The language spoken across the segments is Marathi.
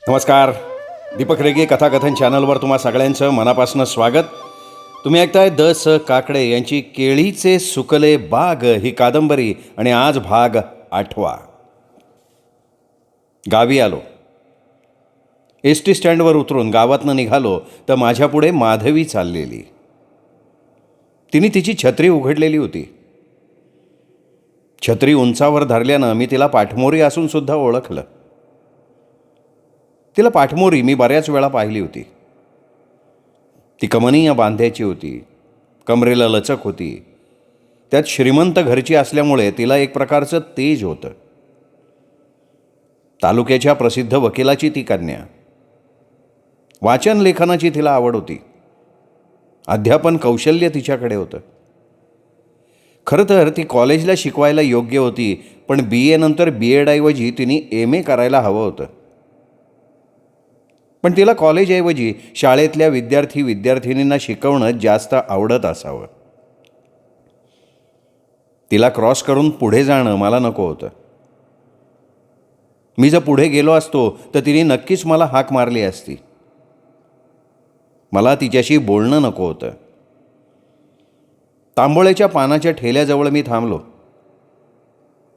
नमस्कार. दीपक रेगे कथाकथन चॅनलवर तुम्हा सगळ्यांचं मनापासून स्वागत. तुम्ही ऐकताय द स काकडे यांची केळीचे सुकले बाग ही कादंबरी आणि आज भाग 8. गावी आलो. एस टी स्टँडवर उतरून गावातनं निघालो तर माझ्यापुढे माधवी चाललेली. तिने तिची छत्री उघडलेली होती. छत्री उंचावर धरल्यानं मी तिला पाठमोरी असून सुद्धा ओळखलं. तिला पाठमोरी मी बऱ्याच वेळा पाहिली होती. ती कमनीय बांध्याची होती, कमरेला लचक होती. त्यात श्रीमंत घरची असल्यामुळे तिला एक प्रकारचं तेज होतं. तालुक्याच्या प्रसिद्ध वकिलाची ती कन्या. वाचन लेखनाची तिला आवड होती. अध्यापन कौशल्य तिच्याकडे होतं. खरं तर ती कॉलेजला शिकवायला योग्य होती, पण BA नंतर BEdऐवजी तिने MA करायला हवं होतं. पण तिला कॉलेजऐवजी शाळेतल्या विद्यार्थिनींना शिकवणं जास्त आवडत असावं. तिला क्रॉस करून पुढे जाणं मला नको होतं. मी जर पुढे गेलो असतो तर तिने नक्कीच मला हाक मारली असती. मला तिच्याशी बोलणं नको होतं. तांबोळ्याच्या पानाच्या ठेल्याजवळ मी थांबलो.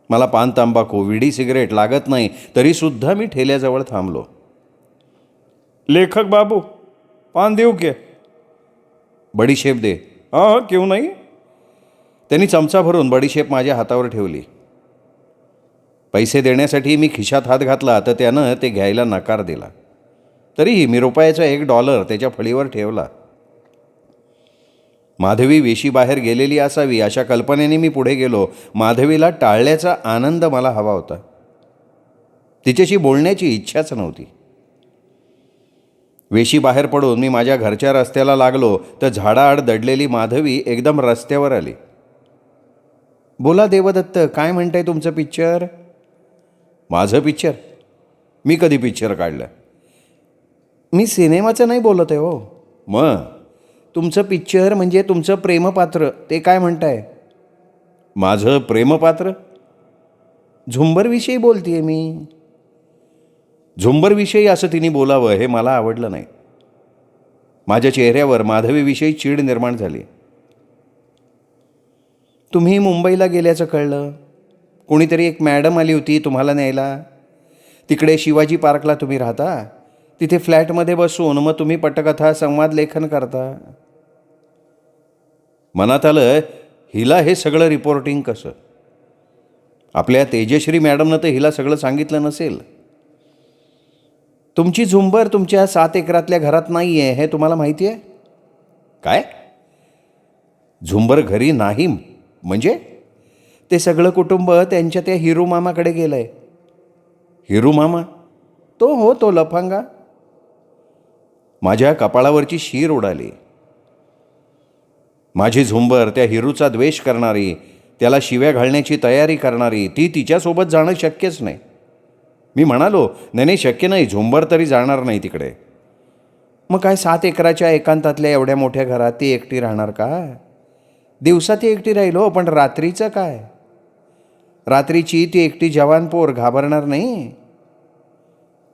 मला पान, तंबाखू, विडी, सिगरेट लागत नाही तरीसुद्धा मी ठेल्याजवळ थांबलो. लेखक बाबू, पान देऊ के? बडीशेप दे. हां, क्यों नाही? त्यांनी चमचा भरून बडीशेप माझ्या हातावर ठेवली. पैसे देण्यासाठी मी खिशात हात घातला तर त्यानं ते घ्यायला नकार दिला. तरीही मी रुपयाचा $1 त्याच्या फळीवर ठेवला. माधवी वेशीबाहेर गेलेली असावी अशा कल्पनेने मी पुढे गेलो. माधवीला टाळल्याचा आनंद मला हवा होता. तिच्याशी बोलण्याची इच्छाच नव्हती. वेशी बाहेर पडून मी माझ्या घरच्या रस्त्याला लागलो तर झाडाआड दडलेली माधवी एकदम रस्त्यावर आली. बोला देवदत्त, काय म्हणताय तुमचं पिक्चर? माझं पिक्चर? मी कधी पिक्चर काढलं? मी सिनेमाचं नाही बोलत आहे हो. मग तुमचं पिक्चर म्हणजे तुमचं प्रेमपात्र, ते काय म्हणताय? माझं प्रेमपात्र? झुंबरविषयी बोलतेय मी. झुंबरविषयी असं तिने बोलावं हे मला आवडलं नाही. माझ्या चेहऱ्यावर माधवीविषयी चीड निर्माण झाली. तुम्ही मुंबईला गेल्याचं कळलं. कोणीतरी एक मॅडम आली होती तुम्हाला न्यायला. तिकडे शिवाजी पार्कला तुम्ही राहता. तिथे फ्लॅटमध्ये बसून मग तुम्ही पटकथा संवाद लेखन करता. मनात आलं, हिला हे सगळं रिपोर्टिंग कसं? आपल्या तेजश्री मॅडमनं तर हिला सगळं सांगितलं नसेल. तुमची झुंबर तुमच्या 7 एकरातल्या घरात नाही आहे हे तुम्हाला माहिती आहे? काय? झुंबर घरी नाही म्हणजे? ते सगळं कुटुंब त्यांच्या त्या हिरू मामाकडे गेलं आहे. हिरू मामा? तो लफंगा. माझ्या कपाळावरची शीर उडाली. माझी झुंबर त्या हिरूचा द्वेष करणारी, त्याला शिव्या घालण्याची तयारी करणारी, ती तिच्यासोबत जाणं शक्यच नाही. मी म्हणालो, नाही शक्य नाही, झुंबर तरी जाणार नाही तिकडे. मग काय 7 एकराच्या एकांतातल्या एवढ्या मोठ्या घरात ती एकटी राहणार का? दिवसा ती एकटी राहिलो, पण रात्रीचं काय? रात्रीची ती एकटी जवान पोर घाबरणार नाही?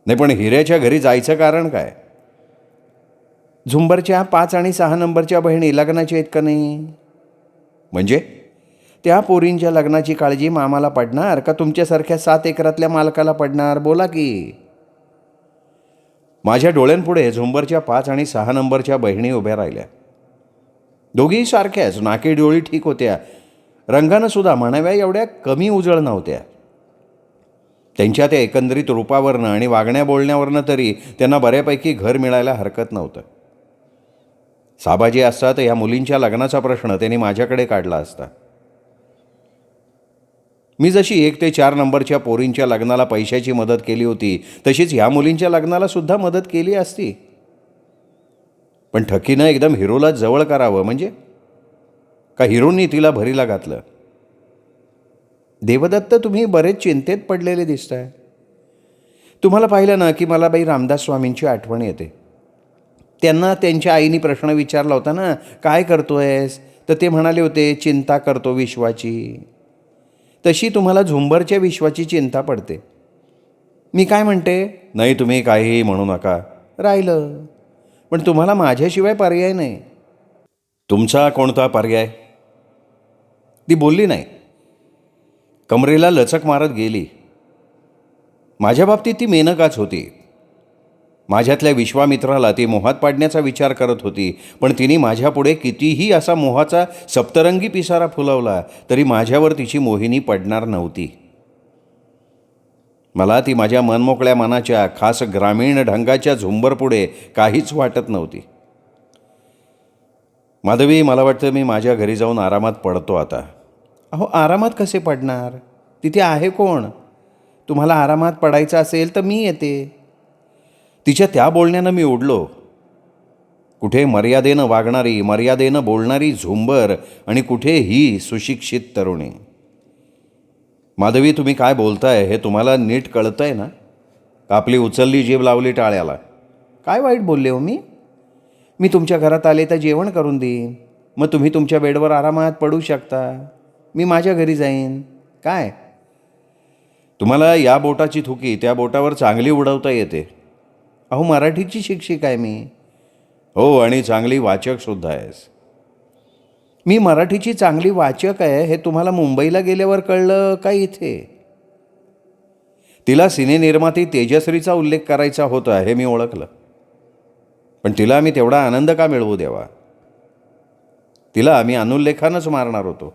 नाही, पण हिऱ्याच्या घरी जायचं कारण काय? झुंबरच्या 5 आणि 6 नंबरच्या बहिणी लग्नाच्या आहेत का नाही? म्हणजे त्या पोरींच्या लग्नाची काळजी मामाला पडणार का तुमच्यासारख्या 7 एकरातल्या मालकाला पडणार? बोला की. माझ्या डोळ्यांपुढे झुंबरच्या 5 आणि 6 नंबरच्या बहिणी उभ्या राहिल्या. दोघीही सारख्याच, नाकी डोळी ठीक होत्या. रंगानं सुद्धा म्हणाव्या एवढ्या कमी उजळ नव्हत्या. त्यांच्या त्या एकंदरीत रूपावरनं आणि वागण्या बोलण्यावरनं तरी त्यांना बऱ्यापैकी घर मिळायला हरकत नव्हतं. साबाजी असता तर ह्या मुलींच्या लग्नाचा प्रश्न त्यांनी माझ्याकडे काढला असता. मी जशी 1 ते 4 नंबरच्या पोरींच्या लग्नाला पैशाची मदत केली होती तशीच ह्या मुलींच्या लग्नाला सुद्धा मदत केली असती. पण ठकीनं एकदम हिरोला जवळ करावं म्हणजे? का हिरोनी तिला भरीला घातलं? देवदत्त, तुम्ही बरेच चिंतेत पडलेले दिसताय. तुम्हाला पाहिलं ना की मला बाई रामदास स्वामींची आठवण येते. त्यांना त्यांच्या आईने प्रश्न विचारला होता ना, काय करतोयस? तर ते म्हणाले होते, चिंता करतो विश्वाची. तशी तुम्हाला झुंबरच्या विश्वाची चिंता पडते. मी काय म्हणते, नाही तुम्ही काहीही म्हणू नका. राहिलं. पण तुम्हाला माझ्याशिवाय पर्याय नाही. तुमचा कोणता पर्याय? ती बोलली नाही. कमरेला लचक मारत गेली. माझ्या बाबतीत ती मेनकाच होती. माझ्यातल्या विश्वामित्राला ती मोहात पाडण्याचा विचार करत होती, पण तिने माझ्यापुढे कितीही असा मोहाचा सप्तरंगी पिसारा फुलवला तरी माझ्यावर तिची मोहिनी पडणार नव्हती. मला ती माझ्या मनमोकळ्या मनाच्या खास ग्रामीण ढंगाच्या झुंबरपुढे काहीच वाटत नव्हती. माधवी, मला वाटतं मी माझ्या घरी जाऊन आरामात पडतो आता. अहो, आरामात कसे पडणार? तिथे आहे कोण? तुम्हाला आरामात पडायचं असेल तर मी येते. तिच्या त्या बोलण्यानं मी उडलो. कुठे मर्यादेनं वागणारी, मर्यादेनं बोलणारी झुंबर आणि कुठे ही सुशिक्षित तरुणी. माधवी, तुम्ही काय बोलताय हे तुम्हाला नीट कळतंय ना? आपली उचलली जीभ लावली टाळ्याला. काय वाईट बोलले हो मी? मी तुमच्या घरात आले तर जेवण करून देईन. मग तुम्ही तुमच्या बेडवर आरामात पडू शकता. मी माझ्या घरी जाईन. काय? तुम्हाला या बोटाची थुकी त्या बोटावर चांगली उडवता येते. अहो, मराठीची शिक्षिका आहे मी. हो, आणि चांगली वाचकसुद्धा आहेस. मी मराठीची चांगली वाचक आहे हे तुम्हाला मुंबईला गेल्यावर कळलं का इथे? तिला सिनेनिर्माती तेजश्रीचा उल्लेख करायचा होता हे मी ओळखलं. पण तिला मी तेवढा आनंद का मिळवू द्यावा? तिला आम्ही अनुल्लेखानच मारणार होतो.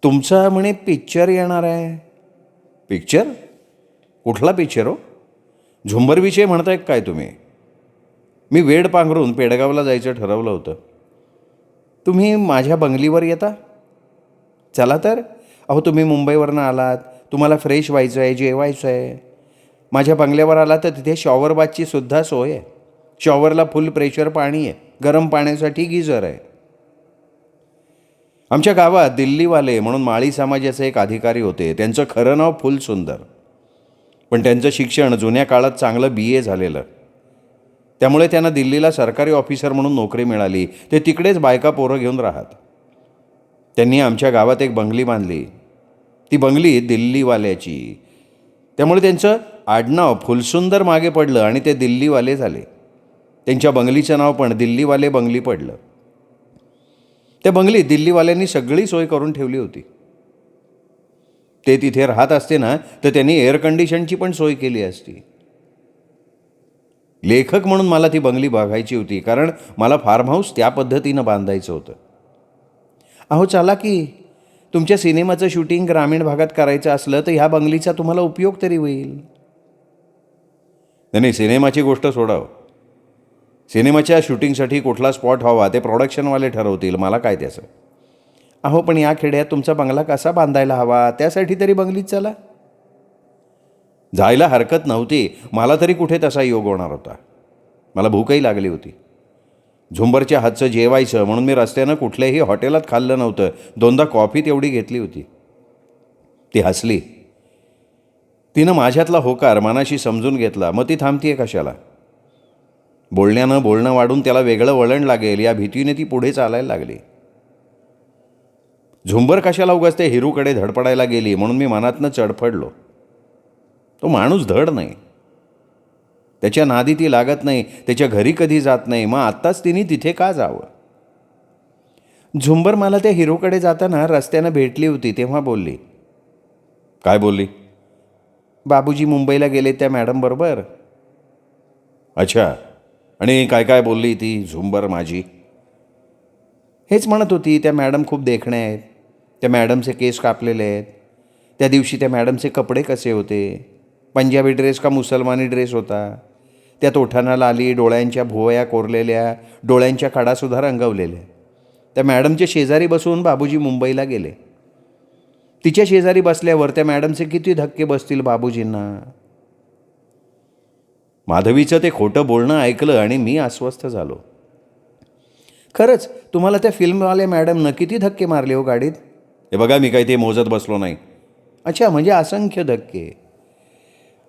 तुमचा म्हणे पिक्चर येणार आहे. पिक्चर? कुठला पिक्चर हो? झुंबरविषयी म्हणताय काय तुम्ही? मी वेड पांघरून पेडगावला जायचं ठरवलं होतं. तुम्ही माझ्या बंगलीवर येता? चला तर. अहो, तुम्ही मुंबईवरनं आलात, तुम्हाला फ्रेश व्हायचं आहे, जेवायचं आहे. माझ्या बंगल्यावर आला तर तिथे शॉवर बाथची सुद्धा सोय आहे. शॉवरला फुल प्रेशर पाणी आहे. गरम पाण्यासाठी गिझर आहे. आमच्या गावात दिल्लीवाले म्हणून माळी समाजाचे एक अधिकारी होते. त्यांचं खरं नाव फुलसुंदर. पण त्यांचं शिक्षण जुन्या काळात चांगलं BA झालेलं. त्यामुळे त्यांना दिल्लीला सरकारी ऑफिसर म्हणून नोकरी मिळाली. ते तिकडेच बायका पोरं घेऊन राहत. त्यांनी आमच्या गावात एक बंगली बांधली. ती बंगली दिल्लीवाल्याची. त्यामुळे त्यांचं आडनाव फुलसुंदर मागे पडलं आणि ते दिल्लीवाले झाले. त्यांच्या बंगलीचं नाव पण दिल्लीवाले बंगली पडलं. त्या बंगलीत दिल्लीवाल्यांनी सगळी सोय करून ठेवली होती. ते तिथे राहत असते ना तर त्यांनी एअर कंडिशनची पण सोय केली असती. लेखक म्हणून मला ती बंगली बघायची होती, कारण मला फार्म हाऊस त्या पद्धतीनं बांधायचं होतं. अहो, चला की. तुमच्या सिनेमाचं शूटिंग ग्रामीण भागात करायचं असलं तर ह्या बंगलीचा तुम्हाला उपयोग तरी होईल. नाही, सिनेमाची गोष्ट सोडाव. सिनेमाच्या शूटिंगसाठी कुठला स्पॉट हवा ते प्रोडक्शनवाले ठरवतील. मला काय त्याचं. अहो, पण या खेड्यात तुमचा बंगला कसा बांधायला हवा त्यासाठी तरी बंगलीत चला. जायला हरकत नव्हती. मला तरी कुठे तसा योग होणार होता. मला भूकही लागली होती. झुंबरच्या हातचं जेवायचं म्हणून मी रस्त्यानं कुठल्याही हॉटेलात खाल्लं नव्हतं. 2दा कॉफी तेवढी घेतली होती. ती हसली. तिनं माझ्यातला होकार मनाशी समजून घेतला. मग ती थांबतीये कशाला? बोलण्यानं बोलणं वाढून त्याला वेगळं वळण लागेल या भीतीने ती पुढे चालायला लागली. झुंबर कशाला उगाच त्या हिरूकडे धडपडायला गेली म्हणून मी मनातनं चडफडलो. तो माणूस धड नाही. त्याच्या नादी ती लागत नाही. त्याच्या घरी कधी जात नाही. मग आत्ताच तिने तिथे का जावं? झुंबर मला त्या हिरोकडे जाताना रस्त्यानं भेटली होती तेव्हा बोलली. काय बोलली? बाबूजी मुंबईला गेले त्या मॅडम बरोबर. अच्छा. आणि काय काय बोलली ती झुंबर माझी? हेच म्हणत होती त्या मॅडम खूप देखणे आहेत. त्या मॅडमचे केस कापलेले आहेत. त्या दिवशी त्या मॅडमचे कपडे कसे होते? पंजाबी ड्रेस का मुसलमानी ड्रेस होता? त्यात ओठांना लाली, डोळ्यांच्या भुवया कोरलेल्या, डोळ्यांच्या कडासुद्धा रंगवलेल्या. त्या मॅडमच्या शेजारी बसून बाबूजी मुंबईला गेले. तिच्या शेजारी बसल्यावर त्या मॅडमचे किती धक्के बसतील बाबूजींना. माधवीचं ते खोटं बोलणं ऐकलं आणि मी अस्वस्थ झालो. खरंच तुम्हाला त्या फिल्मवाल्या मॅडमनं किती धक्के मारले हो गाडीत? हे बघा, मी काही ते मोजत बसलो नाही. अच्छा, म्हणजे असंख्य धक्के.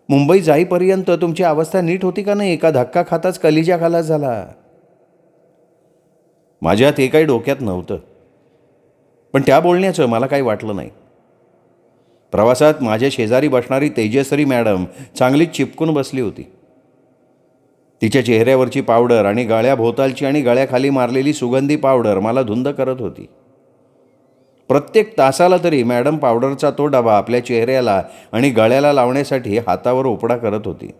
मुंबई जाईपर्यंत तुमची अवस्था नीट होती का नाही? एका धक्का खाताच कलिजा खालास झाला. माझ्या ते काही डोक्यात नव्हतं. पण त्या बोलण्याचं मला काही वाटलं नाही. प्रवासात माझ्या शेजारी बसणारी तेजश्री मॅडम चांगलीच चिपकून बसली होती. तिच्या चेहऱ्यावरची पावडर आणि गळ्याभोवतालची आणि गळ्याखाली मारलेली सुगंधी पावडर मला धुंद करत होती. प्रत्येक तासाला तरी मॅडम पावडरचा तो डबा आपल्या चेहऱ्याला आणि गळ्याला लावण्यासाठी हातावर उपडा करत होती.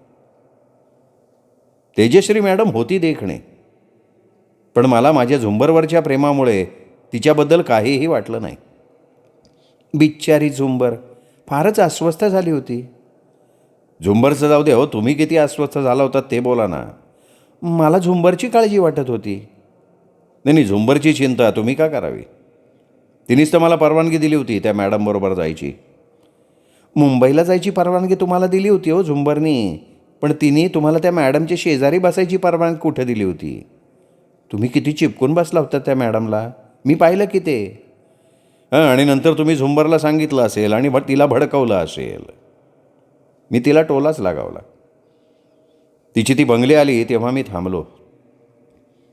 तेजश्री मॅडम होती देखणे, पण मला माझ्या झुंबरवरच्या प्रेमामुळे तिच्याबद्दल काहीही वाटलं नाही. बिचारी झुंबर फारच अस्वस्थ झाली होती. झुंबरचं जाऊ दे हो, तुम्ही किती अस्वस्थ झाला होता ते बोला ना. मला झुंबरची काळजी वाटत होती. नाही, झुंबरची चिंता तुम्ही का करावी? तिनेच तर मला परवानगी दिली होती त्या मॅडमबरोबर जायची. मुंबईला जायची परवानगी तुम्हाला दिली होती हो झुंबरनी, पण तिने तुम्हाला त्या मॅडमच्या शेजारी बसायची परवानगी कुठे दिली होती? तुम्ही किती चिपकून बसला होता त्या मॅडमला, मी पाहिलं की ते. आणि नंतर तुम्ही झुंबरला सांगितलं असेल आणि तिला भडकवलं असेल. मी तिला टोलाच लागावला. तिची ती बंगली आली तेव्हा मी थांबलो.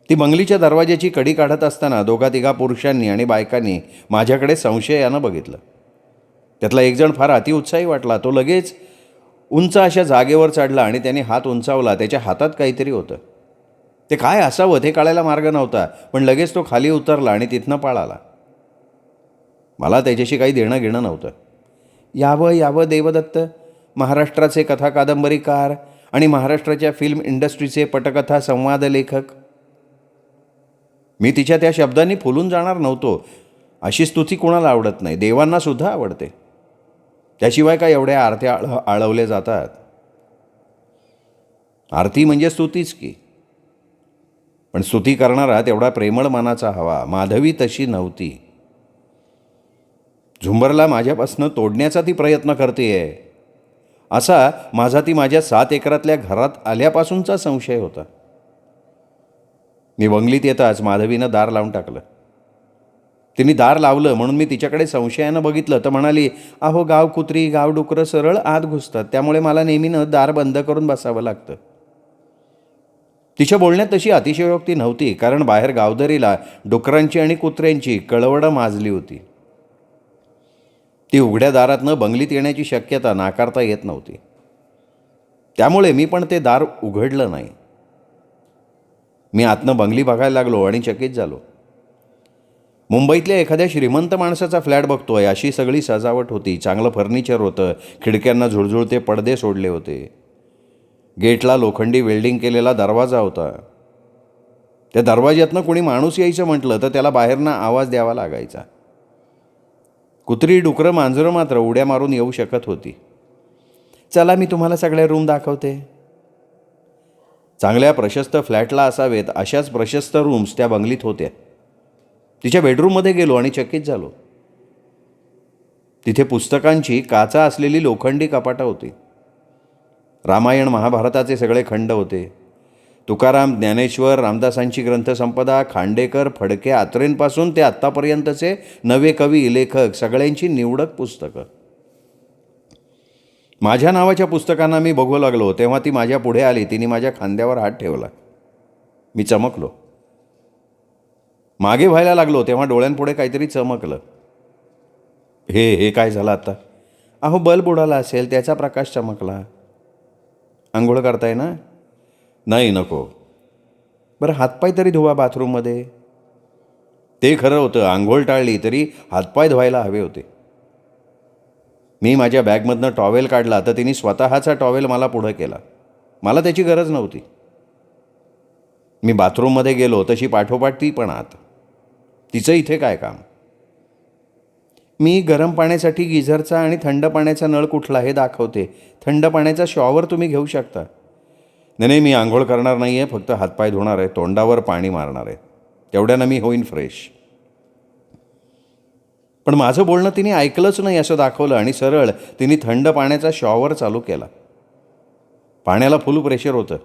ती बंगलीच्या दरवाज्याची कडी काढत असताना दोघा तिघा पुरुषांनी आणि बायकांनी माझ्याकडे संशयानं बघितलं. त्यातला एक जण फार अतिउत्साही वाटला. तो लगेच उंच अशा जागेवर चढला आणि त्याने हात उंचावला. त्याच्या हातात काहीतरी होतं. ते काय असावं ते कळायला मार्ग नव्हता, पण लगेच तो खाली उतरला आणि तिथनं पळाला. मला त्याच्याशी काही देणं घेणं नव्हतं. यावं यावं देवदत्त, महाराष्ट्राचे कथा कादंबरीकार आणि महाराष्ट्राच्या फिल्म इंडस्ट्रीचे पटकथा संवाद लेखक. मी तिच्या त्या शब्दांनी फुलून जाणार नव्हतो. अशी स्तुती कोणाला आवडत नाही, देवांना सुद्धा आवडते. त्याशिवाय काय एवढ्या आरत्या आळवल्या जातात? आरती म्हणजे स्तुतीच की, पण स्तुती करणारा तेवढा प्रेमळ मनाचा हवा. माधवी तशी नव्हती. झुंबरला माझ्यापासनं तोडण्याचा ती प्रयत्न करतेय असा माझा ती माझ्या 7 एकरातल्या घरात आल्यापासूनचा संशय होता. मी बंगलीत येताच माधवीनं दार लावून टाकलं. तिने दार लावलं म्हणून मी तिच्याकडे संशयानं बघितलं तर म्हणाली, अहो गाव कुत्री गाव डुकरं सरळ आत घुसतात, त्यामुळे मला नेहमीनं दार बंद करून बसावं लागतं. तिच्या बोलण्यात तशी अतिशयोक्ती नव्हती, कारण बाहेर गावदरीला डुकरांची आणि कुत्र्यांची कळवडं माजली होती. ती उघड्या दारातनं बंगलीत येण्याची शक्यता नाकारता येत नव्हती. त्यामुळे मी पण ते दार उघडलं नाही. मी आतनं बंगली बघायला लागलो आणि चकित झालो. मुंबईतल्या एखाद्या श्रीमंत माणसाचा फ्लॅट बघतोय अशी सगळी सजावट होती. चांगलं फर्निचर होतं. खिडक्यांना झुळझुळते पडदे सोडले होते. गेटला लोखंडी वेल्डिंग केलेला दरवाजा होता. त्या दरवाज्यातनं कोणी माणूस यायचं म्हटलं तर त्याला बाहेरनं आवाज द्यावा लागायचा. कुत्री डुकरं मांजरं मात्र उड्या मारून येऊ शकत होती. चला मी तुम्हाला सगळ्या रूम दाखवते. चांगल्या प्रशस्त फ्लॅटला असावेत अशाच प्रशस्त रूम्स त्या बंगलीत होत्या. तिच्या बेडरूममध्ये गेलो आणि चकित झालो. तिथे पुस्तकांची काचा असलेली लोखंडी कपाटं होती. रामायण महाभारताचे सगळे खंड होते. तुकाराम, ज्ञानेश्वर, रामदासांची ग्रंथसंपदा, खांडेकर, फडके, आत्रेंपासून ते आत्तापर्यंतचे नवे कवी लेखक सगळ्यांची निवडक पुस्तकं. माझ्या नावाच्या पुस्तकांना मी बघू लागलो तेव्हा ती माझ्या पुढे आली. तिने माझ्या खांद्यावर हात ठेवला. मी चमकलो. मागे व्हायला लागलो तेव्हा डोळ्यांपुढे काहीतरी चमकलं. हे काय झालं आता? अहो बल्ब उडाला असेल, त्याचा प्रकाश चमकला. आंघोळ करताय ना? नाही, नको. बरं हातपाय तरी धुवा बाथरूममध्ये. ते खरं होतं. आंघोळ टाळली तरी हातपाय धुवायला हवे होते. मी माझ्या बॅगमधनं टॉवेल काढला तर तिने स्वतःचा टॉवेल मला पुढं केला. मला त्याची गरज नव्हती. मी बाथरूममध्ये गेलो तशी पाठोपाठ ती पण आत. तिचं इथे काय काम? मी गरम पाण्यासाठी गिझरचा आणि थंड पाण्याचा नळ कुठला हे दाखवते. थंड पाण्याचा शॉवर तुम्ही घेऊ शकता. नाही, मी आंघोळ करणार नाही आहे, फक्त हातपाय धुणार आहे, तोंडावर पाणी मारणार आहे. तेवढ्यानं मी होईन फ्रेश. पण माझं बोलणं तिने ऐकलंच नाही असं दाखवलं आणि सरळ तिने थंड पाण्याचा शॉवर चालू केला. पाण्याला फुल प्रेशर होतं.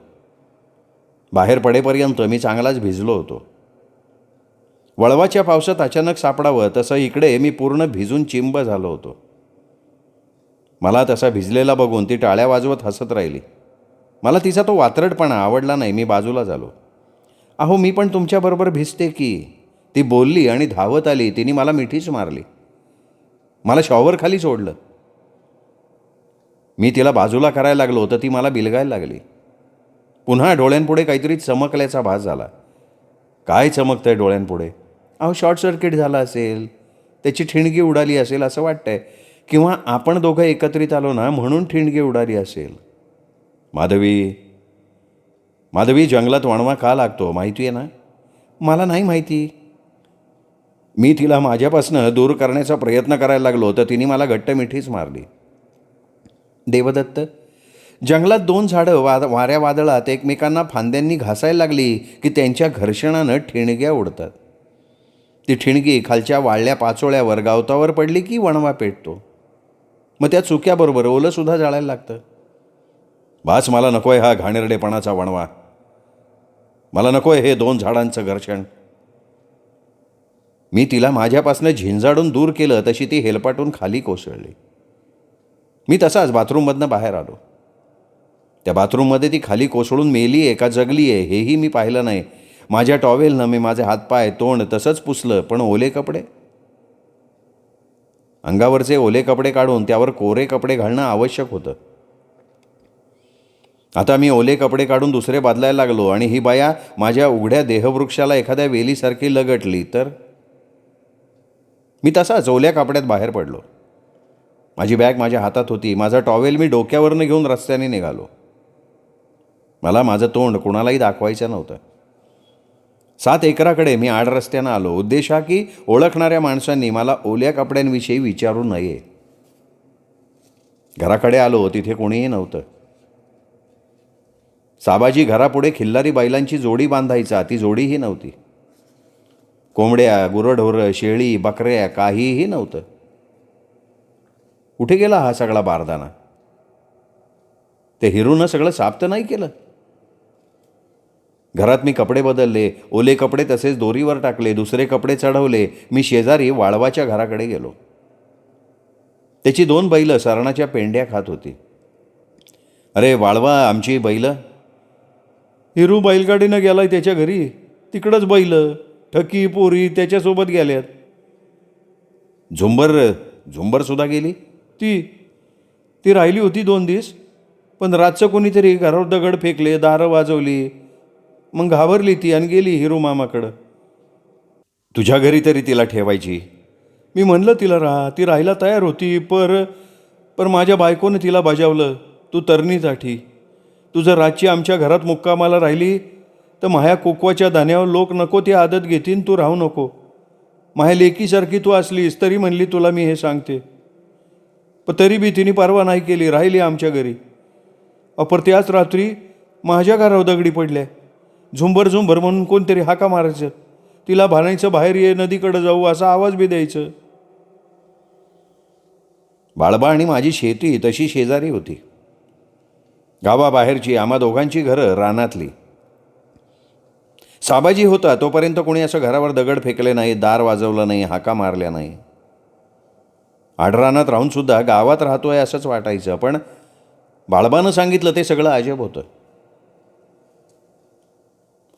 बाहेर पडेपर्यंत मी चांगलाच भिजलो होतो. वळवाच्या पावसात अचानक सापडावं तसं इकडे मी पूर्ण भिजून चिंब झालो होतो. मला तसा भिजलेला बघून ती टाळ्या वाजवत हसत राहिली. मला तिचा तो वात्रटपणा आवडला नाही. मी बाजूला झालो. अहो मी पण तुमच्याबरोबर भिजते की, ती बोलली आणि धावत आली. तिने मला मिठीच मारली. मला शॉवर खाली सोडलं. मी तिला बाजूला करायला लागलो तर ती मला बिलगायला लागली. पुन्हा डोळ्यांपुढे काहीतरी चमकल्याचा भास झाला. काय चमकतंय डोळ्यांपुढे? अहो, शॉर्ट सर्किट झाला असेल, त्याची ठिणगी उडाली असेल असं वाटतंय. किंवा आपण दोघं एकत्रित आलो ना म्हणून ठिणगी उडाली असेल. माधवी, माधवी, जंगलात वणवा का लागतो माहिती आहे ना? मला नाही माहिती. मी तिला माझ्यापासनं दूर करण्याचा प्रयत्न करायला लागलो तर तिने मला घट्ट मिठीच मारली. देवदत्त, जंगलात 2 झाडं वाऱ्या वादळात एकमेकांना फांद्यांनी घासायला लागली की त्यांच्या घर्षणानं ठिणग्या उडतात. ती ठिणगी खालच्या वाळल्या पाचोळ्यावर गावतावर पडली की वणवा पेटतो. मग त्या चुक्याबरोबर ओलंसुद्धा जाळायला लागतं. बास, मला नकोय हा घाणेरडेपणाचा वणवा. मला नकोय हे 2 झाडांचं घर्षण. मी तिला माझ्यापासनं झिंजाडून दूर केलं तशी ती हेलपाटून खाली कोसळली. मी तसाच बाथरूममधनं बाहेर आलो. त्या बाथरूममध्ये ती खाली कोसळून मेली आहे का जगली आहे हेही मी पाहिलं नाही. माझ्या टॉवेलनं मी माझे हातपाय तोंड तसंच पुसलं, पण ओले कपडे, अंगावरचे ओले कपडे काढून त्यावर कोरे कपडे घालणं आवश्यक होतं. आता मी ओले कपडे काढून दुसरे बदलायला लागलो आणि ही बाया माझ्या उघड्या देहवृक्षाला एखाद्या वेलीसारखी लगटली तर मी तसाच ओल्या कपड्यात बाहेर पडलो. माझी बॅग माझ्या हातात होती. माझा टॉवेल मी डोक्यावरनं घेऊन रस्त्याने निघालो. मला माझं तोंड कुणालाही दाखवायचं नव्हतं. 7 एकराकडे मी आड रस्त्यानं आलो. उद्देश हा की ओळखणाऱ्या माणसांनी मला ओल्या कपड्यांविषयी विचारू नये. घराकडे आलो, तिथे कोणीही नव्हतं. साबाजी घरापुढे खिल्लारी बैलांची जोडी बांधायचा, ती जोडीही नव्हती. कोंबड्या, गुरंढोरं, शेळी, बकऱ्या काहीही नव्हतं. कुठे गेला हा सगळा बारदाना? ते हिरूनं सगळं साफ तर नाही केलं? घरात मी कपडे बदलले, ओले कपडे तसेच दोरीवर टाकले, दुसरे कपडे चढवले. मी शेजारी वाळवाच्या घराकडे गेलो. त्याची 2 बैलं सरणाच्या पेंड्या खात होती. अरे वाळवा, आमची बैलं? हिरू बैलगाडीनं गेलाय त्याच्या घरी. तिकडंच बैल, ठकी, पोरी त्याच्यासोबत गेल्यात. झुंबर सुद्धा गेली? ती राहिली होती 2 दिवस. पण रातचं कोणीतरी घरावर दगड फेकले, दारं वाजवली. मग घाबरली ती आणि गेली हिरू मामाकडं. तुझ्या घरी तरी तिला ठेवायची. मी म्हणलं तिला राहा, ती राहायला तयार होती. पर माझ्या बायकोनं तिला बजावलं, तू तरणीसाठी. तू जर रातची आमच्या घरात मुक्कामाला राहिली तर माझ्या कोकवाच्या धान्यावर लोक नको ती आदत घेतीन, तू राहू नको. माझ्या लेकीसारखी तू असलीस तरी म्हणली तुला मी हे सांगते. पण तरी बी तिने परवा नाही केली, राहिली आमच्या घरी. अपर त्याच रात्री माझ्या घरावर दगडी पडल्या. झुंबर झुंबर म्हणून कोणतरी हाका मारायचं, तिला भाणायचं बाहेर ये, नदीकडे जाऊ असा आवाज बी द्यायचं. बाळबा आणि माझी शेती तशी शेजारी होती. गावाबाहेरची, आम्हा दोघांची घरं रानातली. साबाजी होता तोपर्यंत कोणी असं घरावर दगड फेकले नाही, दार वाजवलं नाही, हाका मारल्या नाही. आडरानात राहूनसुद्धा गावात राहतोय असंच वाटायचं. पण बाळबानं सांगितलं ते सगळं अजब होतं.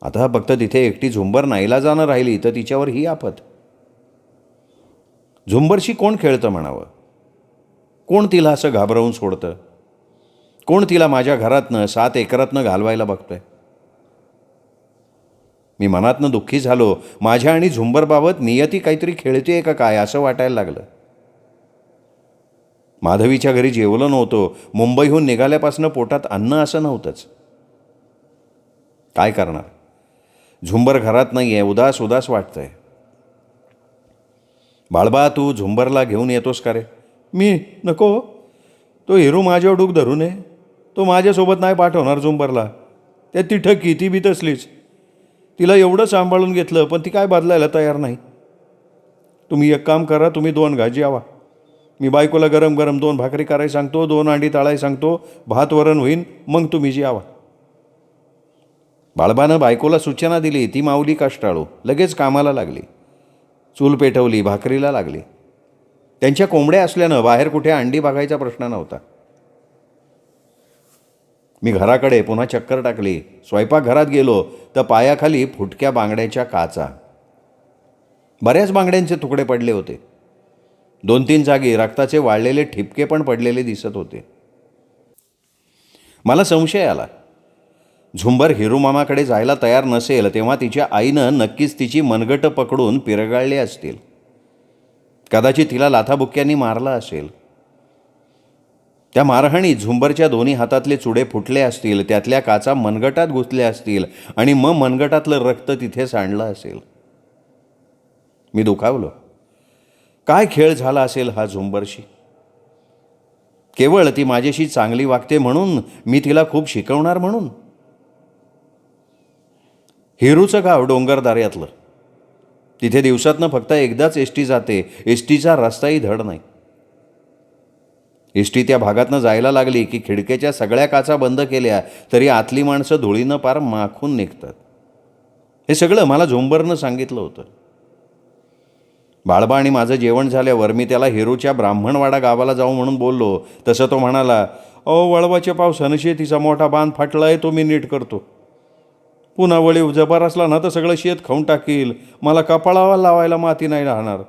आता फक्त तिथे एकटी झुंबर नाईलाजानं राहिली तर तिच्यावर ही आफत. झुंबरशी कोण खेळतं म्हणावं? कोण तिला असं घाबरवून सोडतं? कोण तिला माझ्या घरातनं 7 एकरातनं घालवायला बघतोय? मी मनातनं दुःखी झालो. माझ्या आणि झुंबरबाबत नियती काहीतरी खेळतेय का काय असं वाटायला लागलं. माधवीच्या घरी जेवलं नव्हतो. मुंबईहून निघाल्यापासून पोटात अन्न असं नव्हतंच. काय करणार? झुंबर घरात नाही आहे. उदास उदास वाटतंय. बाळबा, तू झुंबरला घेऊन येतोस का रे? मी नको. तो हिरू माझ्यावर डूक धरू नये. तो माझ्यासोबत नाही पाठवणार झुंबरला. त्यात ती ठकी, ती बी तसलीच. तिला एवढं सांभाळून घेतलं पण ती काय बदलायला तयार नाही. तुम्ही एक काम करा, तुम्ही 2 गाजी आवा. मी बायकोला गरम गरम 2 भाकरी करायला सांगतो, 2 अंडी तळायला सांगतो, भात वरण होईन, मग तुम्ही जी आवा. बाळबानं बायकोला सूचना दिली. ती माऊली कष्टाळू लगेच कामाला लागली. चूल पेटवली, भाकरीला लागली. त्यांच्या कोंबड्या असल्यानं बाहेर कुठे अंडी बघायचा प्रश्न नव्हता. मी घराकडे पुन्हा चक्कर टाकली. स्वयंपाकघरात गेलो तर पायाखाली फुटक्या बांगड्याच्या काचा. बऱ्याच बांगड्यांचे तुकडे पडले होते. 2-3 जागी रक्ताचे वाळलेले ठिपके पण पडलेले दिसत होते. मला संशय आला. झुंबर हिरूमामाकडे जायला तयार नसेल तेव्हा तिच्या आईनं नक्कीच तिची मनगटं पकडून पिरगाळली असतील. कदाचित तिला लाथाबुक्क्यांनी मारलं असेल. त्या मारहाणीत झुंबरच्या दोन्ही हातातले चुडे फुटले असतील, त्यातल्या काचा मनगटात घुसल्या असतील आणि मग मनगटातलं रक्त तिथे सांडलं असेल. मी दुखावलो. काय खेळ झाला असेल हा झुंबरशी. केवळ ती माझ्याशी चांगली वागते म्हणून, मी तिला खूप शिकवणार म्हणून. हिरूचं गाव डोंगरदऱ्यातलं. तिथे दिवसातनं फक्त एकदाच एसटी जाते. एसटीचा रस्ताही धड नाही. एसटी त्या भागातनं जायला लागली की खिडक्याच्या सगळ्या काचा बंद केल्या तरी आतली माणसं धुळीनं पार माखून निघतात. हे सगळं मला झुंबरनं सांगितलं होतं. बाळबा आणि माझं जेवण झाल्यावर मी त्याला हिरूच्या ब्राह्मणवाडा गावाला जाऊ म्हणून बोललो. तसं तो म्हणाला, अहो, वळवाच्या पावसानं शेतीचा मोठा बांध फाटला आहे, तो मी नीट करतो. पुन्हा वळीव जबर असला ना तर सगळं शेत खाऊन टाकील. मला कपाळावर लावायला माती नाही राहणार.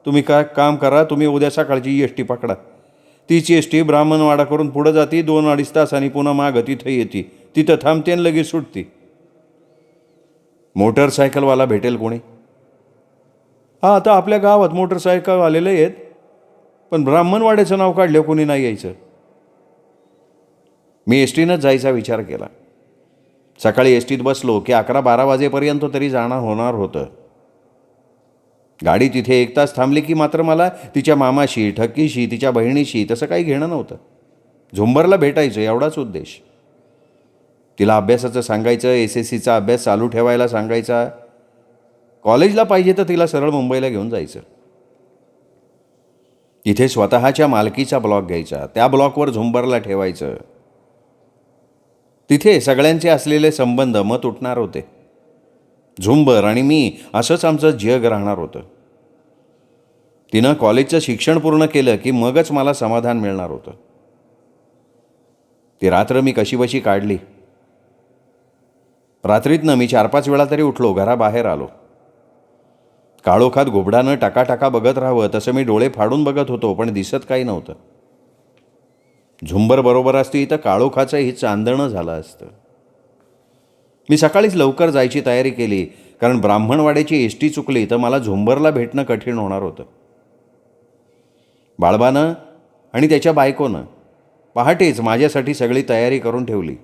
तुम्ही काय काम करा, तुम्ही उद्या सकाळची एस टी पकडा. तीच एस टी ब्राह्मणवाडा करून पुढं जाती, 2-2.5 तासांनी पुन्हा मागं तिथं येते. तिथं थांबते आणि लगेच सुटते. मोटरसायकलवाला भेटेल कोणी? हां, आता आपल्या गावात मोटरसायकल आलेले आहेत, पण ब्राह्मणवाड्याचं नाव काढलं कोणी नाही यायचं. मी एस टीनंच जायचा विचार केला. सकाळी एस टीत बसलो की 11-12 वाजेपर्यंत तरी जाणं होणार होतं. गाडी तिथे 1 तास थांबली की मात्र मला तिच्या मामाशी, ठक्कीशी, तिच्या बहिणीशी तसं काही घेणं नव्हतं. झुंबरला भेटायचं एवढाच उद्देश. तिला अभ्यासाचं सांगायचं, SSCचा अभ्यास चालू ठेवायला सांगायचा. कॉलेजला पाहिजे तर तिला सरळ मुंबईला घेऊन जायचं. तिथे स्वतःच्या मालकीचा ब्लॉक घ्यायचा, त्या ब्लॉकवर झुंबरला ठेवायचं. तिथे सगळ्यांचे असलेले संबंध मग तुटणार होते. झुंबर आणि मी असंच आमचं जग राहणार होतं. तिनं कॉलेजचं शिक्षण पूर्ण केलं की मगच मला समाधान मिळणार होतं. ती रात्र मी कशीबशी काढली. रात्रीतनं मी 4-5 वेळा तरी उठलो, घराबाहेर आलो. काळोखात घुबडानं टाकाटाका बघत राहावं तसं मी डोळे फाडून बघत होतो, पण दिसत काही नव्हतं. झुंबर बरोबर असती तर काळोखाचं हे चांदणं झालं असतं. मी सकाळीच लवकर जायची तयारी केली, कारण ब्राह्मणवाड्याची एस टी चुकली तर मला झुंबरला भेटणं कठीण होणार होतं. बाळबानं आणि त्याच्या बायकोनं पहाटेच माझ्यासाठी सगळी तयारी करून ठेवली.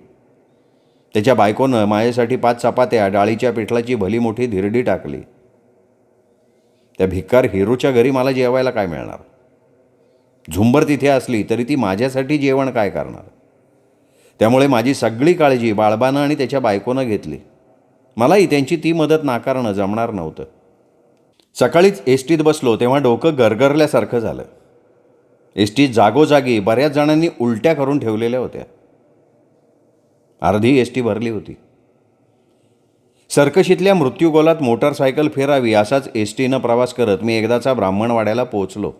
त्याच्या बायकोनं माझ्यासाठी 5 चपात्या, डाळीच्या पिठलाची भली मोठी धिरडी टाकली. त्या भिक्कार हिरूच्या घरी मला जेवायला काय मिळणार? झुंबर तिथे असली तरी ती माझ्यासाठी जेवण काय करणार? त्यामुळे माझी सगळी काळजी बाळबानं आणि त्याच्या बायकोनं घेतली. मलाही त्यांची ती मदत नाकारणं जमणार नव्हतं. सकाळीच एस टीत बसलो तेव्हा डोकं गरगरल्यासारखं झालं. एस टीत जागोजागी बऱ्याच जणांनी उलट्या करून ठेवलेल्या होत्या. अर्धी एस टी भरली होती. सर्कशीतल्या मृत्यूगोलात मोटरसायकल फिरावी असाच एस टीनं प्रवास करत मी एकदाचा ब्राह्मणवाड्याला पोचलो.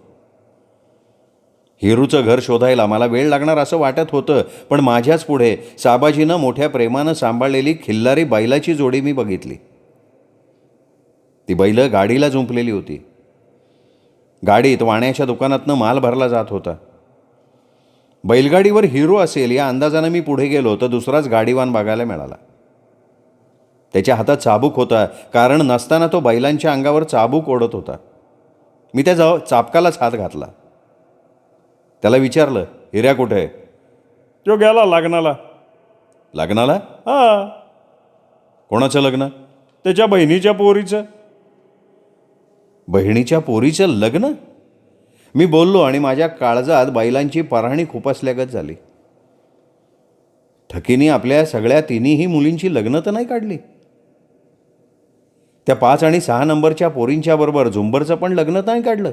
हिरूचं घर शोधायला मला वेळ लागणार असं वाटत होतं, पण माझ्याच पुढे साबाजीनं मोठ्या प्रेमानं सांभाळलेली खिल्लारी बैलाची जोडी मी बघितली. ती बैलं गाडीला जुंपलेली होती. गाडीत वाण्याच्या दुकानातनं माल भरला जात होता. बैलगाडीवर हिरू असेल या अंदाजानं मी पुढे गेलो तर दुसराच गाडीवान बघायला मिळाला. त्याच्या हातात चाबूक होता, कारण नसताना तो बैलांच्या अंगावर चाबूक ओढत होता. मी त्या चाबकालाच हात घातला. त्याला विचारलं, हिऱ्या कुठे आहे? तो गेला लग्नाला. लग्नाला? हां, कोणाचं लग्न? त्याच्या बहिणीच्या पोरीचं. बहिणीच्या पोरीचं लग्न? मी बोललो आणि माझ्या काळजात बैलांची पराणी खुपसल्यागत झाली. ठकीनी आपल्या सगळ्या तिन्हीही मुलींची लग्न तर नाही काढली. त्या 5 आणि 6 नंबरच्या पोरींच्या बरोबर झुंबरचं पण लग्न नाही काढलं.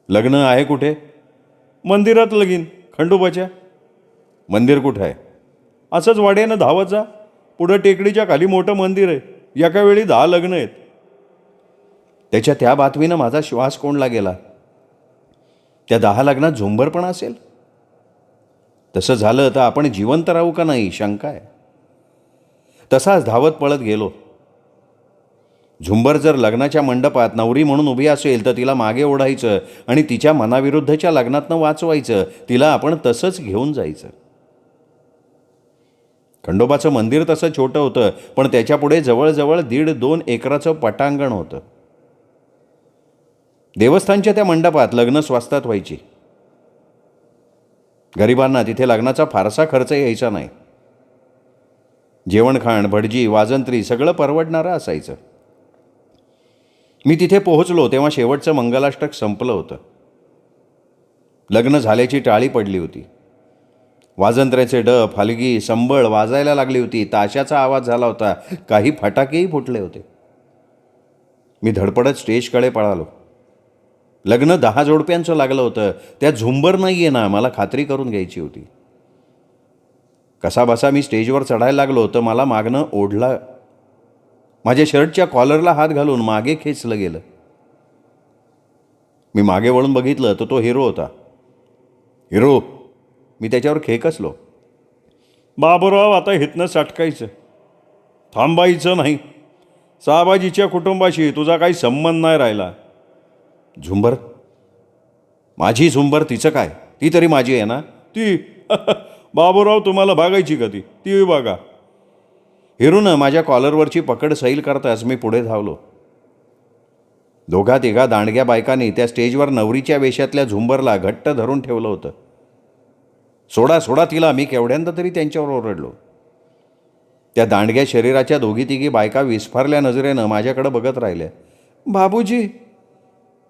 लग्न आहे कुठे? मंदिरात लगीन, खंडोबाच्या. मंदिर कुठं आहे? असंच वाड्यानं धावाचा. पुढं टेकडीच्या खाली मोठं मंदिर आहे. एका वेळी 10 लग्न आहेत. त्याच्या त्या बातमीनं माझा श्वास कोंडला गेला. त्या 10 लग्नात झुंबर पण असेल? तसं झालं तर आपण जिवंत राहू का नाही शंका आहे. तसाच धावत पळत गेलो. झुंबर जर लग्नाच्या मंडपात नवरी म्हणून उभी असेल तर तिला मागे ओढायचं आणि तिच्या मनाविरुद्धच्या लग्नातनं वाचवायचं. तिला आपण तसंच घेऊन जायचं. खंडोबाचं मंदिर तसं छोटं होतं, पण त्याच्यापुढे जवळजवळ 1.5-2 एकराचं पटांगण होतं. देवस्थानच्या त्या मंडपात लग्न स्वस्तात व्हायची. गरिबांना तिथे लग्नाचा फारसा खर्च यायचा नाही. जेवणखाण, भटजी, वाजंत्री सगळं परवडणारं असायचं. मी तिथे पोहोचलो तेव्हा शेवटचं मंगलाष्टक संपलं होतं. लग्न झाल्याची टाळी पडली होती. वाजंत्र्याचे डफ, हलगी, संबळ वाजायला लागली होती. ताशाचा आवाज झाला होता. काही फटाकेही फुटले होते. मी धडपडत स्टेजकडे पळालो. लग्न 10 जोडप्यांचं लागलं होतं. त्यात झुंबर नाही आहे ना, मला खात्री करून घ्यायची होती. कसाबसा मी स्टेजवर चढायला लागलो तर मला मागणं ओढला. माझ्या शर्टच्या कॉलरला हात घालून मागे खेचलं गेलं. मी मागे वळून बघितलं तर तो हिरो होता. हिरो, मी त्याच्यावर खेकसलो. बाबूराव, आता हितनं सटकायचं, थांबायचं नाही. साबाजीच्या कुटुंबाशी तुझा काही संबंध नाही राहिला. झुंबर? माझी झुंबर? तिचं काय? ती तरी माझी आहे ना. ती बाबूराव, तुम्हाला भागायची का ती बघा. हिरोनं माझ्या कॉलरवरची पकड सैल करताच मी पुढे धावलो. 2-3 दांडग्या बायकांनी त्या स्टेजवर नवरीच्या वेशातल्या झुंबरला घट्ट धरून ठेवलं होतं. सोडा सोडा तिला, मी केवढ्यांदा तरी त्यांच्यावर ओरडलो. त्या दांडग्या शरीराच्या 2-3 बायका विस्फारल्या नजरेनं माझ्याकडे बघत राहिल्या. बाबूजी,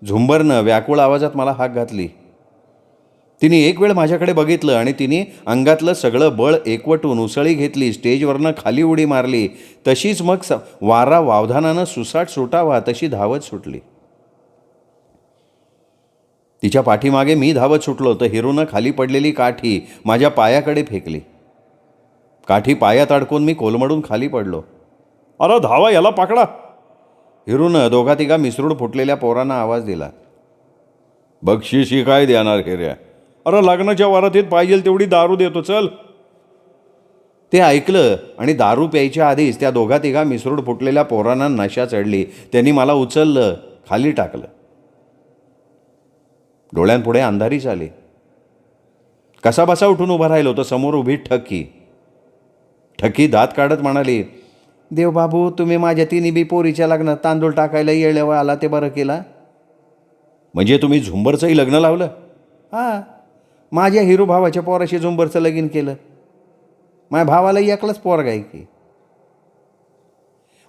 झुंबरनं व्याकुळ आवाजात मला हाक घातली. तिने एक वेळ माझ्याकडे बघितलं आणि तिने अंगातलं सगळं बळ एकवटून उसळी घेतली. स्टेजवरनं खाली उडी मारली. तशीच मग वारा वावधानानं सुसाट सुटावा तशी धावत सुटली. तिच्या पाठीमागे मी धावत सुटलो तर हिरोनं खाली पडलेली काठी माझ्या पायाकडे फेकली. काठी पायात अडकून मी कोलमडून खाली पडलो. अरे धावा, याला पकडा. हिरोनं 2-3 मिसरूड फुटलेल्या पोरांना आवाज दिला. बक्षिशी काय देणार हिऱ्या? अरे लग्नाच्या वरातीत पाहिजे तेवढी दारू देतो, चल. ते ऐकलं आणि दारू प्यायच्या आधीच त्या 2-3 मिसरूड फुटलेल्या पोरांना नशा चढली. त्यांनी मला उचललं, खाली टाकलं. डोळ्यांपुढे अंधारीच आली. कसाबसा उठून उभा राहिलो तर समोर उभी ठक्की दात काढत म्हणाली, देवबाबू, तुम्ही माझ्या 3 बी पोरीच्या लग्नात तांदूळ टाकायला येळेवर आला ते बरं केला. म्हणजे तुम्ही झुंबरचंही लग्न लावलं? हां, माझ्या हिरो भावाच्या पोराशी झुंबरचं लगीन केलं. माझ्या भावाला एकलाच पोरगा आहे की.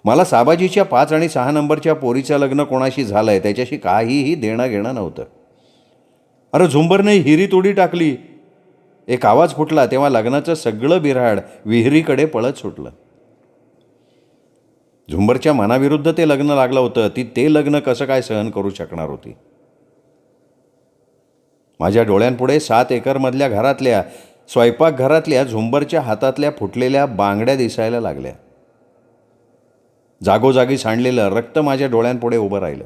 मला साबाजीच्या 5 आणि 6 नंबरच्या पोरीचं लग्न कोणाशी झालं आहे त्याच्याशी काहीही देणं घेणं नव्हतं. अरे झुंबरने हिरीत उडी टाकली. एक आवाज फुटला तेव्हा लग्नाचं सगळं बिऱ्हाड विहिरीकडे पळत सुटलं. झुंबरच्या मनाविरुद्ध ते लग्न लागलं होतं. ती ते लग्न कसं काय सहन करू शकणार होती? माझ्या डोळ्यांपुढे 7 एकरमधल्या घरातल्या स्वयंपाकघरातल्या झुंबरच्या हातातल्या फुटलेल्या बांगड्या दिसायला लागल्या. जागोजागी सांडलेलं रक्त माझ्या डोळ्यांपुढे उभं राहिलं.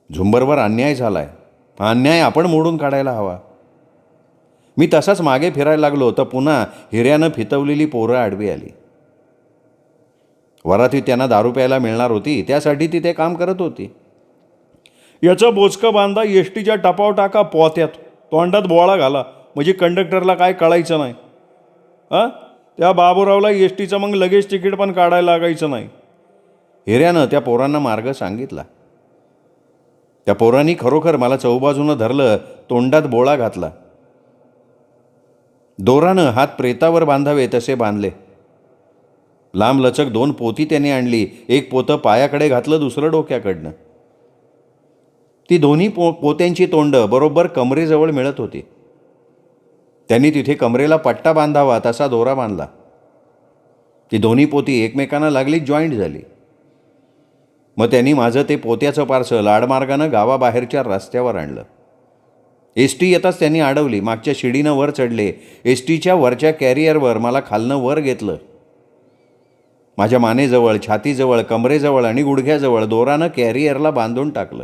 झुंबरवर अन्याय झालाय. हा अन्याय आपण मोडून काढायला हवा. मी तसाच मागे फिरायला लागलो तर पुन्हा हिऱ्यानं फितवलेली पोरं आडवी आली. वरातीत त्यांना दारू प्यायला मिळणार होती, त्यासाठी ती ते काम करत होती. याचा बोचका बांधा एसटीच्या टपाव टाका पोत्यात, तोंडात बोळा घाला, म्हणजे कंडक्टरला काय कळायचं नाही. त्या बाबूरावला एसटीचं मग लगेच तिकीट पण काढायला लागायचं नाही. हिऱ्यानं त्या पोरांना मार्ग सांगितला. त्या पोरांनी खरोखर मला चौबाजूनं धरलं, तोंडात बोळा घातला. दोरानं हात प्रेतावर बांधावे तसे बांधले. लांब लचक 2 पोती त्यांनी आणली. एक पोतं पायाकडे घातलं, दुसरं डोक्याकडनं. ती दोन्ही पोत्यांची तोंड बरोबर कमरेजवळ मिळत होती. त्यांनी तिथे कमरेला पट्टा बांधावा तसा दोरा बांधला. ती दोन्ही पोती एकमेकांना लागली, जॉईंट झाली. मग त्यांनी माझं ते पोत्याचं पार्सल आडमार्गानं गावाबाहेरच्या रस्त्यावर आणलं. एसटी येताच त्यांनी अडवली. मागच्या शिडीनं वर चढले. एसटीच्या वरच्या कॅरियरवर मला खालनं वर घेतलं. माझ्या मानेजवळ, छातीजवळ, कमरेजवळ आणि गुडघ्याजवळ दोरानं कॅरियरला बांधून टाकलं.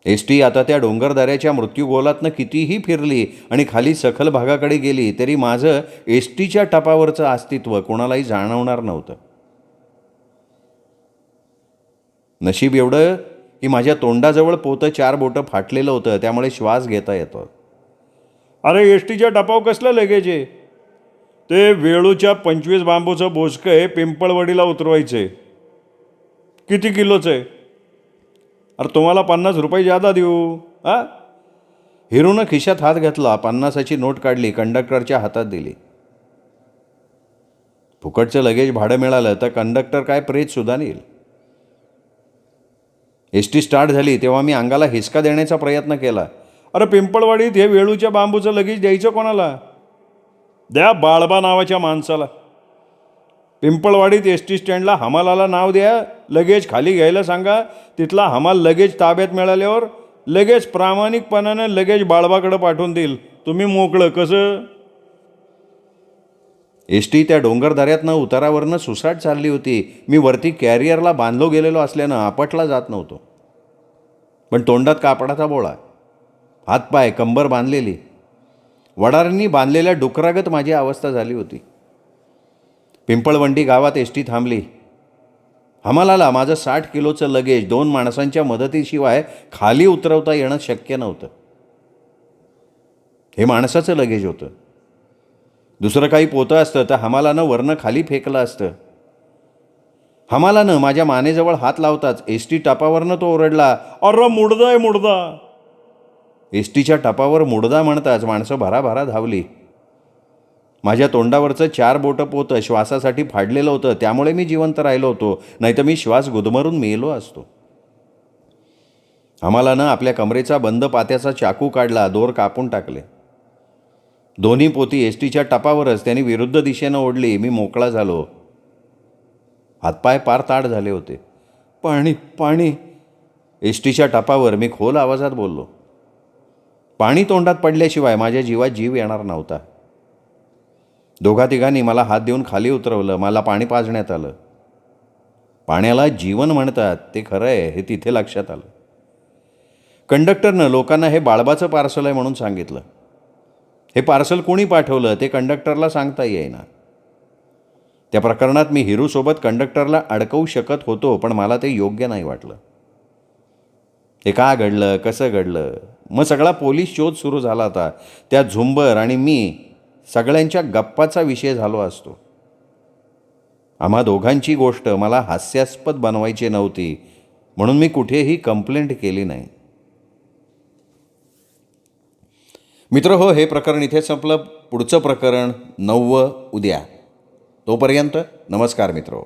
एसटी आता त्या डोंगरदऱ्याच्या मृत्यूगोलातनं कितीही फिरली आणि खाली सखल भागाकडे गेली तरी माझं एसटीच्या टपावरचं अस्तित्व कोणालाही जाणवणार नव्हतं. नशीब एवढं की माझ्या तोंडाजवळ पोतं 4 बोटं फाटलेलं होतं, त्यामुळे श्वास घेता येतो. अरे एस टीच्या टपाव कसलं लगेज आहे? ते वेळूच्या 25 बांबूचं बोचकं आहे, पिंपळवाडीला उतरवायचं आहे. किती किलोचं आहे? अरे तुम्हाला 50 रुपये जादा देऊ. हां, हिरूनं खिशात हात घातला, 50ची नोट काढली, कंडक्टरच्या हातात दिली. फुकटचं लगेज भाडं मिळालं तर कंडक्टर काय प्रेतसुद्धा नेईल. एस टी स्टार्ट झाली तेव्हा मी अंगाला हिसका देण्याचा प्रयत्न केला. अरे पिंपळवाडीत हे वेळूच्या बांबूचं लगेज द्यायचं कोणाला? द्या बाळबा नावाच्या माणसाला. पिंपळवाडीत एस टी स्टँडला हमालाला नाव द्या, लगेज खाली घ्यायला सांगा. तिथला हमाल लगेज ताब्यात मिळाल्यावर लगेच प्रामाणिकपणानं लगेज बाळबाकडं पाठवून देईल. तुम्ही मोकळं. कसं? एस टी त्या डोंगरदऱ्यातनं उतारावरनं सुसाट चालली होती. मी वरती कॅरियरला बांधलो गेलेलो असल्यानं आपटला जात नव्हतो. पण तोंडात कापडाचा बोळा, हातपाय कंबर बांधलेली, वडारांनी बांधलेल्या डुकरागत माझी अवस्था झाली होती. पिंपळवंडी गावात एस टी थांबली. हमालाला माझं 60 किलोचं लगेज 2 माणसांच्या मदतीशिवाय खाली उतरवता येणं शक्य नव्हतं. हे माणसाचं लगेज होतं. दुसरं काही पोतं असतं तर हमालानं वरनं खाली फेकलं असतं. हमालानं माझ्या मानेजवळ हात लावताच एस टी टपावरनं तो ओरडला, अरे मुडदा आहे मुडदा. एस टीच्या टपावर मुडदा म्हणताच माणसं भराभरा धावली. माझ्या तोंडावरचं 4 बोटं पोतं श्वासासाठी फाडलेलं होतं, त्यामुळे मी जिवंत राहिलो होतो, नाहीतर मी श्वास गुदमरून मेलो असतो. हमालानं आपल्या कमरेचा बंद पात्याचा चाकू काढला, दोर कापून टाकले. दोन्ही पोती एस टीच्या टपावरच त्यांनी विरुद्ध दिशेनं ओढली. मी मोकळा झालो. हातपाय पार ताड झाले होते. पाणी पाणी. एस टीच्या टपावर मी खोल आवाजात बोललो. पाणी तोंडात पडल्याशिवाय माझ्या जीवात जीव येणार नव्हता. दोघा तिघांनी मला हात देऊन खाली उतरवलं. मला पाणी पाजण्यात आलं. पाण्याला जीवन म्हणतात ते खरं आहे हे तिथे लक्षात आलं. कंडक्टरनं लोकांना हे बाळबाचं पार्सल आहे म्हणून सांगितलं. हे पार्सल कोणी पाठवलं ते कंडक्टरला सांगता येईना. त्या प्रकरणात मी हिरूसोबत कंडक्टरला अडकवू शकत होतो, पण मला ते योग्य नाही वाटलं. ते का घडलं, कसं घडलं, मग सगळा पोलीस शोध सुरू झाला होता. त्यात झुंबर आणि मी सगळ्यांच्या गप्पाचा विषय झालो असतो. आम्हा दोघांची गोष्ट मला हास्यास्पद बनवायची नव्हती, म्हणून मी कुठेही कंप्लेंट केली नाही. मित्र हो, हे प्रकरण इथे संपलं. पुढचं प्रकरण 9 उद्या. तोपर्यंत नमस्कार मित्र.